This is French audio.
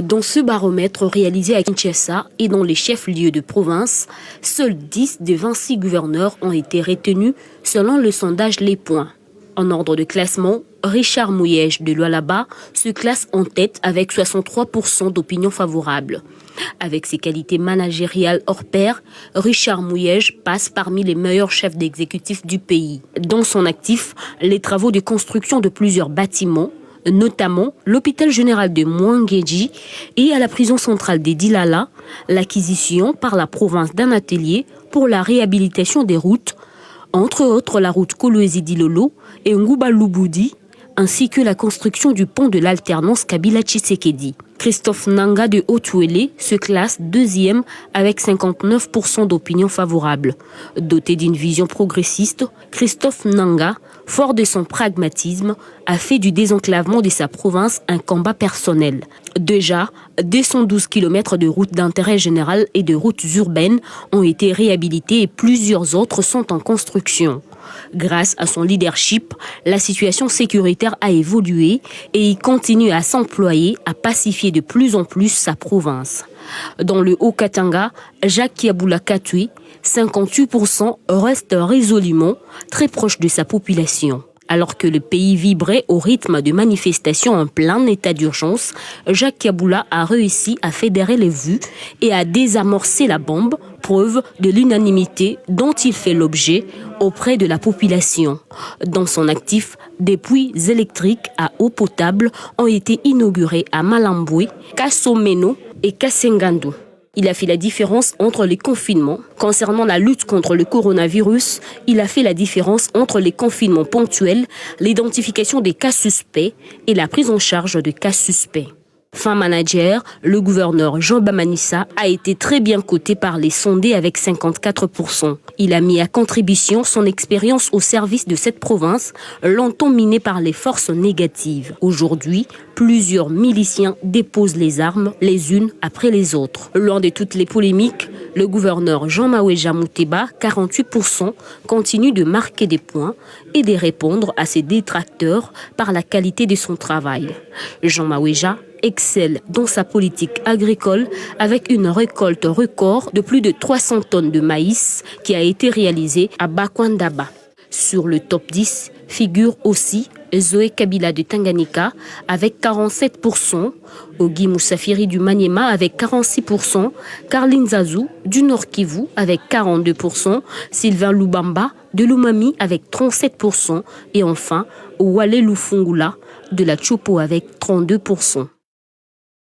Dans ce baromètre réalisé à Kinshasa et dans les chefs-lieux de province, seuls 10 des 26 gouverneurs ont été retenus selon le sondage Les Points. En ordre de classement, Richard Mouyej de Lualaba se classe en tête avec 63% d'opinions favorables. Avec ses qualités managériales hors pair, Richard Mouyej passe parmi les meilleurs chefs d'exécutif du pays. Dans son actif, les travaux de construction de plusieurs bâtiments, notamment l'hôpital général de Mwangeji et à la prison centrale des Dilala, l'acquisition par la province d'un atelier pour la réhabilitation des routes, entre autres la route Kolwezi-Dilolo et Ngouba-Lubudi, ainsi que la construction du pont de l'alternance Kabila-Tshisekedi. Christophe Nanga de Haut-Ouélé se classe deuxième avec 59% d'opinions favorables. Doté d'une vision progressiste, Christophe Nanga, fort de son pragmatisme, a fait du désenclavement de sa province un combat personnel. Déjà, 212 km de routes d'intérêt général et de routes urbaines ont été réhabilitées et plusieurs autres sont en construction. Grâce à son leadership, la situation sécuritaire a évolué et il continue à s'employer à pacifier de plus en plus sa province. Dans le Haut-Katanga, Jacques Kiaboula Katui, 58% reste résolument très proche de sa population. Alors que le pays vibrait au rythme de manifestations en plein état d'urgence, Jacques Kiaboula a réussi à fédérer les vues et à désamorcer la bombe, preuve de l'unanimité dont il fait l'objet auprès de la population. Dans son actif, des puits électriques à eau potable ont été inaugurés à Malamboué, Kassomeno et Kassengandu. Il a fait la différence entre les confinements. Concernant la lutte contre le coronavirus, il a fait la différence entre les confinements ponctuels, l'identification des cas suspects et la prise en charge de cas suspects. Fin manager, le gouverneur Jean Bamanissa a été très bien coté par les sondés avec 54%. Il a mis à contribution son expérience au service de cette province, longtemps minée par les forces négatives. Aujourd'hui, plusieurs miliciens déposent les armes les unes après les autres. Loin de toutes les polémiques, le gouverneur Jean Maweja Mouteba, 48%, continue de marquer des points et de répondre à ses détracteurs par la qualité de son travail. Jean Maweja excelle dans sa politique agricole avec une récolte record de plus de 300 tonnes de maïs qui a été réalisée à Bakwandaba. Sur le top 10 figure aussi Zoé Kabila de Tanganyika avec 47%, Ogi Moussafiri du Maniema avec 46%, Karline Zazou du Nord Kivu avec 42%, Sylvain Lubamba de Lumami avec 37% et enfin Wale Lufungula de la Chopo avec 32%.